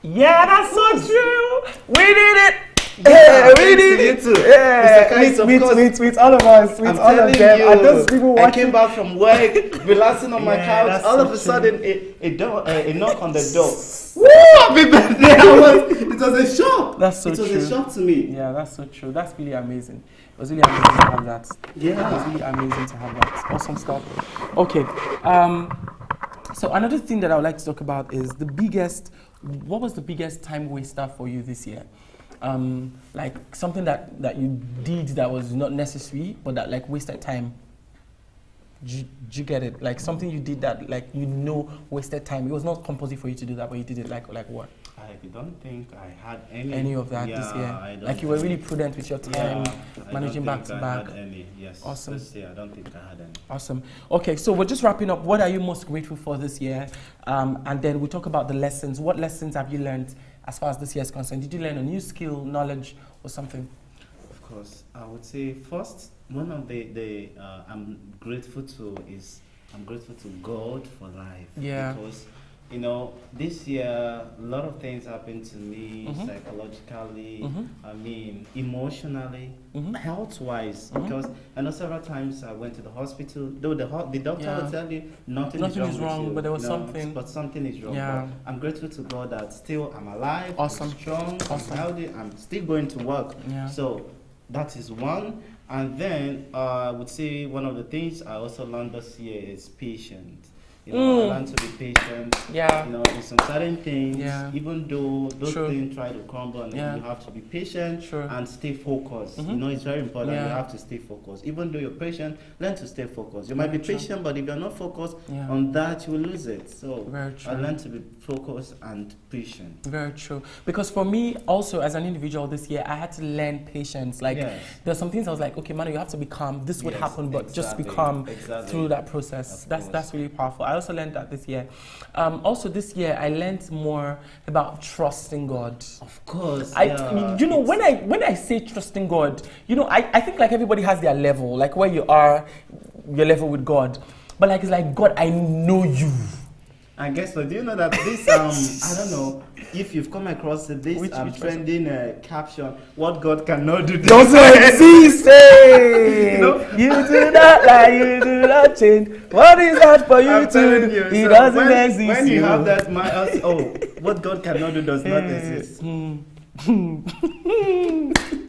Yeah, that's so true. We did it. Yeah, we did it too. Yeah, with all of us, with all of them. You, and those people watching. I came back from work, relaxing on my couch. All of a sudden, a knock on the door. Woo! Happy birthday! It was a shock. That's so true. It was a shock to me. Yeah, that's so true. That's really amazing. It was really amazing to have that. Yeah, it was really amazing to have that. Awesome stuff. Okay. So another thing that I would like to talk about is what was the biggest time waster for you this year? Like something that you did that was not necessary, but that like wasted time. Did you get it? Like something you did that like wasted time. It was not compulsory for you to do that, but you did it like what? I don't think I had any of that this year. Like you were really prudent with your time, managing back to back. I had any. Yes. Awesome. This year, I don't think I had any. Awesome. Okay, so we're just wrapping up. What are you most grateful for this year? And then we'll talk about the lessons. What lessons have you learned as far as this year is concerned? Did you learn a new skill, knowledge, or something? Of course, I would say first, one of the I'm grateful to God for life. Yeah. Because you know, this year a lot of things happened to me psychologically. I mean, emotionally, health-wise. Because I know several times I went to the hospital. Though the doctor would tell you nothing is wrong with you, but there was something. But something is wrong. Yeah. But I'm grateful to God that still I'm alive. Awesome. I'm strong. I'm healthy. I'm still going to work. Yeah. So that is one. And then I would say one of the things I also learned this year is patience. You know, I learned to be patient. Yeah. You know, in some certain things, even though those True. things try to crumble, and you have to be patient and stay focused. You know, it's very important. You have to stay focused. Even though you're patient, learn to stay focused. You might be patient, but if you're not focused on that, you will lose it. So I learned to be focused and patient. Very true. Because for me, also as an individual this year, I had to learn patience. Like there's some things I was like, okay, man, you have to be calm. This would happen, but just be calm through that process. That's really powerful. I also learned that this year. Also this year, I learned more about trusting God. Of course. You know, when I say trusting God, you know, I think like everybody has their level, like where you are, your level with God. But like it's like, God, I know you. And guess what? Do you know that this I don't know if you've come across this which trending caption, what God cannot do doesn't exist. Hey! You do not lie, you do not change. What is hard for you to do? It doesn't exist. When you have that what God cannot do does not exist.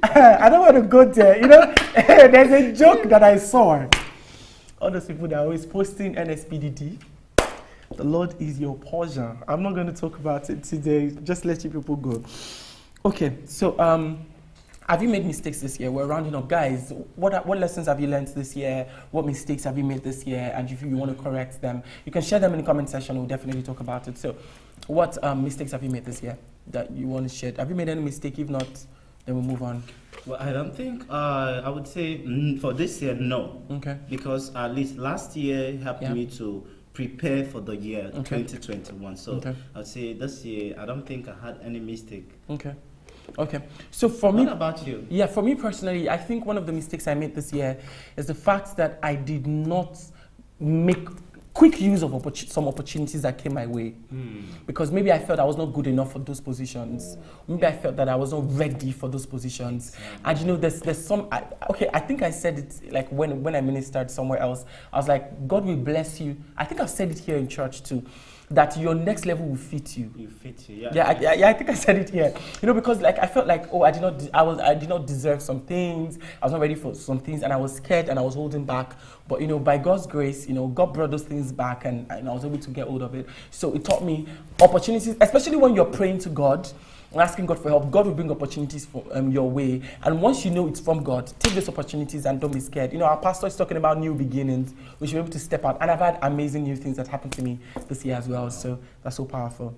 I don't want to go there. You know, there's a joke that I saw. All those people that are always posting NSPDD. The Lord is your portion. I'm not going to talk about it today. Just let you people go. Okay, so have you made mistakes this year? We're rounding up. Guys, what lessons have you learned this year? What mistakes have you made this year? And if you want to correct them, you can share them in the comment section. We'll definitely talk about it. So what mistakes have you made this year that you want to share? Have you made any mistake? If not, then we'll move on. Well, I don't think, I would say for this year, no. Okay. Because at least last year helped me to prepare for the year 2021. So I'd say this year, I don't think I had any mistake. Okay. So for me, what about you? Yeah, for me personally, I think one of the mistakes I made this year is the fact that I did not make quick use of some opportunities that came my way. Because maybe I felt I was not good enough for those positions. Maybe I felt that I was not ready for those positions. And you know, there's some, I think I said it like when I ministered somewhere else. I was like, God will bless you. I think I've said it here in church too, that your next level will fit you. You fit you, I think I said it here. You know, because like I felt like, I did not deserve some things. I was not ready for some things, and I was scared and I was holding back. But you know, by God's grace, you know, God brought those things back, and I was able to get hold of it. So it taught me opportunities, especially when you're praying to God and asking God for help. God will bring opportunities for your way, and once you know it's from God, take those opportunities and don't be scared. You know, our pastor is talking about new beginnings. We should be able to step out, and I've had amazing new things that happened to me this year as well. So that's so powerful.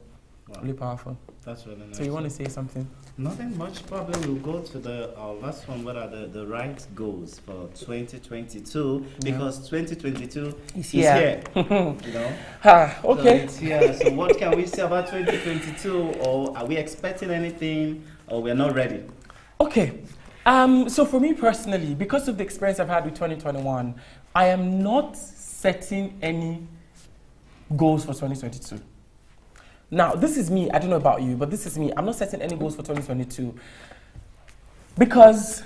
Really powerful. That's really nice. So you want to say something? Nothing much. Probably we'll go to the last one. What are the right goals for 2022? Because 2022 is here. You know. Okay. So it's here. So what can we say about 2022? Or are we expecting anything? Or we're not ready? Okay. So for me personally, because of the experience I've had with 2021, I am not setting any goals for 2022. Now, this is me. I don't know about you, but this is me. I'm not setting any goals for 2022. Because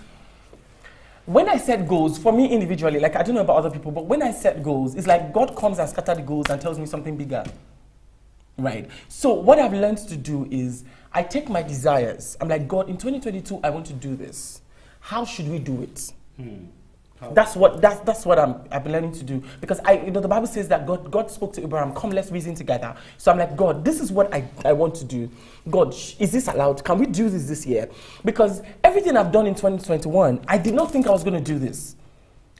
when I set goals, for me individually, like I don't know about other people, but when I set goals, it's like God comes and scatters the goals and tells me something bigger. Right? So what I've learned to do is I take my desires. I'm like, God, in 2022, I want to do this. How should we do it? That's what I've been learning to do, because the Bible says that God spoke to Abraham, come, let's reason together. So I'm like, God, this is what I want to do. God, is this allowed? Can we do this year? Because everything I've done in 2021, I did not think I was going to do this.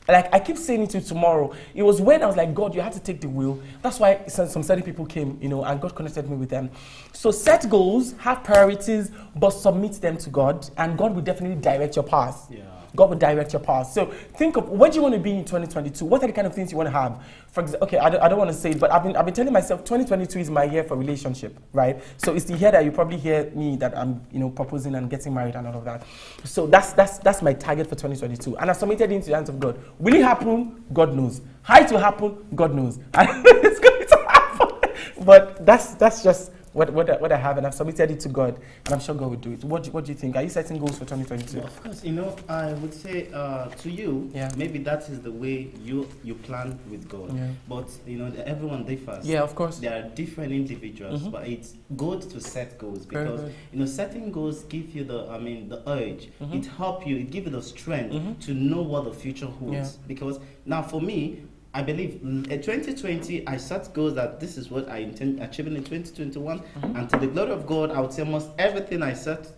Like I keep saying it to tomorrow. It was when I was like, God, you have to take the wheel. That's why some certain people came, you know, and God connected me with them. So set goals, have priorities, but submit them to God, and God will definitely direct your path. Yeah. God will direct your path. So think of what do you want to be in 2022? What are the kind of things you want to have? For example, okay, I don't want to say it, but I've been telling myself 2022 is my year for relationship, right? So it's the year that you probably hear me that I'm, you know, proposing and getting married and all of that. So that's my target for 2022, and I submitted it into the hands of God. Will it happen? God knows. How it will happen? God knows. And it's going to happen. But that's just what I have, and I've submitted it to God, and I'm sure God will do it. What do you think? Are you setting goals for 2022? Well, of course, you know, I would say to you, maybe that is the way you plan with God. Yeah. But you know, everyone differs. Yeah, of course. There are different individuals, but it's good to set goals, because you know, setting goals give you the urge. It helps you. It gives you the strength to know what the future holds. Yeah. Because now, for me, I believe in 2020, I set goals that this is what I intend achieving in 2021. And to the glory of God, I would say almost everything I set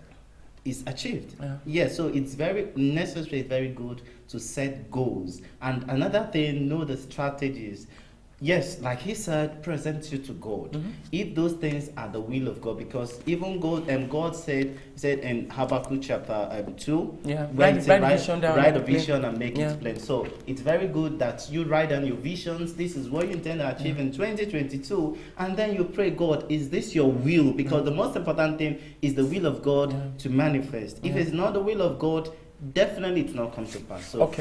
is achieved. Yeah, so it's very necessary, it's very good to set goals. And another thing, know the strategies. Yes, like he said, present you to God. If those things are the will of God, because even God said in Habakkuk chapter 2, write a vision and make it plain. So it's very good that you write down your visions. This is what you intend to achieve in 2022, and then you pray, God, is this your will? Because the most important thing is the will of God to manifest. If it's not the will of God, definitely it's not come to pass. So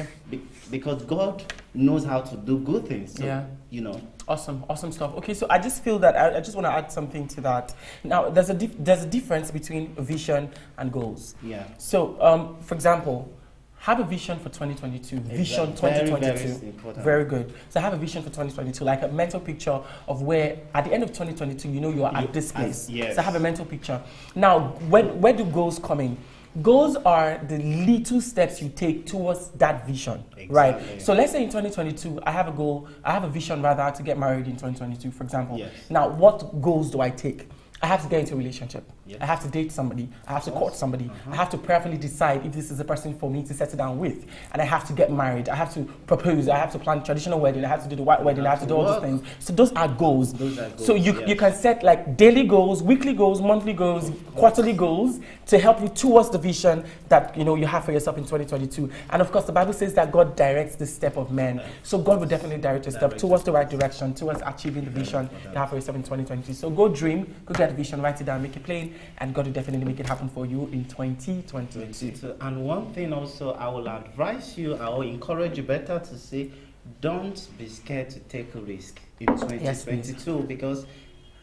because God knows how to do good things. So, you know. Awesome stuff. Okay, so I just feel that I just want to add something to that. Now, there's a difference between vision and goals. Yeah. So, for example, have a vision for 2022. Vision 2022. Very good. So have a vision for 2022, like a mental picture of where at the end of 2022, you know you are at this place. So have a mental picture. Now, where do goals come in? Goals are the little steps you take towards that vision, right? So let's say in 2022, I have a vision rather to get married in 2022, for example. Now, what goals do I take? I have to get into a relationship. I have to date somebody. I have to court somebody. I have to prayerfully decide if this is a person for me to settle down with. And I have to get married. I have to propose. I have to plan a traditional wedding. I have to do the white wedding. I have to do all those things. So those are goals. So you can set like daily goals, weekly goals, monthly goals, quarterly goals to help you towards the vision that you have for yourself in 2022. And of course, the Bible says that God directs the step of man. So God will definitely direct your step towards the right direction, towards achieving the vision you have for yourself in 2022. So go dream, go get a vision, write it down, make it plain, and God will definitely make it happen for you in 2022. And one thing also, I will advise you, I will encourage you better to say, don't be scared to take a risk in 2022 because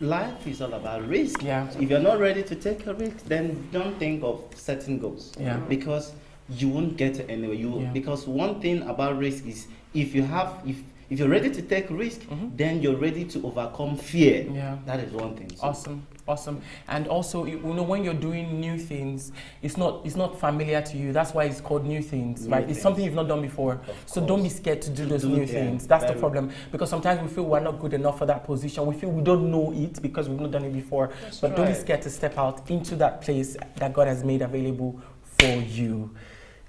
life is all about risk. So if you're not ready to take a risk, then don't think of setting goals because you won't get anywhere. Because one thing about risk is if you're ready to take risk, then you're ready to overcome fear. That is one thing. So. Awesome. And also, when you're doing new things, it's not familiar to you. That's why it's called new things, right? It's something you've not done before. So don't be scared to do those new things. That's the problem. Because sometimes we feel we're not good enough for that position. We feel we don't know it because we've not done it before. But don't be scared to step out into that place that God has made available for you.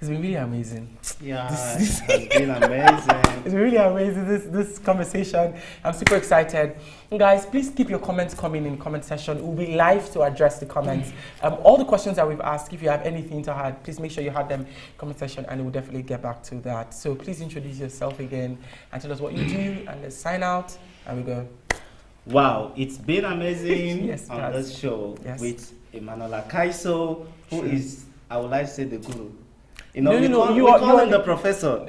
It's been really amazing. It's been amazing. It's really amazing, this conversation. I'm super excited. Guys, please keep your comments coming in the comment section. We'll be live to address the comments. All the questions that we've asked, if you have anything to add, please make sure you have them in the comment section and we'll definitely get back to that. So please introduce yourself again and tell us what you do and let's sign out and we go. Wow, it's been amazing on this show with Emmanuel Akaiso, who is, I would like to say, the guru. We call him the professor.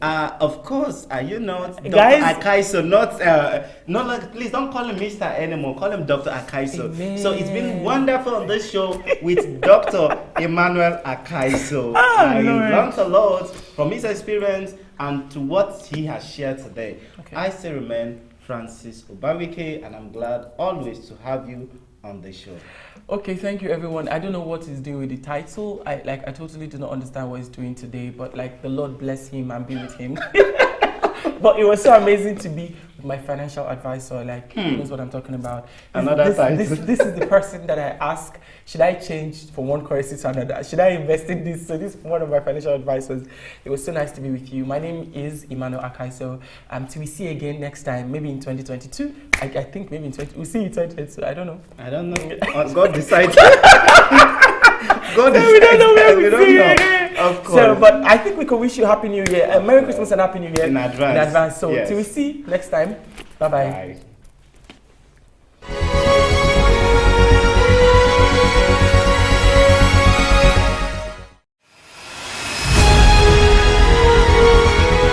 Of course, you know, Dr. Akaiso, not like, please don't call him Mr. anymore, call him Dr. Akaiso. Amen. So it's been wonderful on this show with Dr. Emmanuel Akaiso. I learned a lot from his experience and to what he has shared today. I still remain Francis Obawike, and I'm glad always to have you on the show. Okay, thank you everyone. I don't know what he's doing with the title. I totally do not understand what he's doing today, but the Lord bless him and be with him. But it was so amazing to be with my financial advisor. He knows what I'm talking about. This is the person that I ask, should I change from one currency to another? Should I invest in this? So this is one of my financial advisors. It was so nice to be with you. My name is Emmanuel Akaiso. Till we see again next time, maybe in 2022. I think maybe we'll see you in 2022. I don't know. God decides. God decides. We don't know where we don't know. Of course. So, but I think we can wish you Happy New Year. Merry Christmas and Happy New Year. In advance. So till we see next time. Bye-bye. Bye.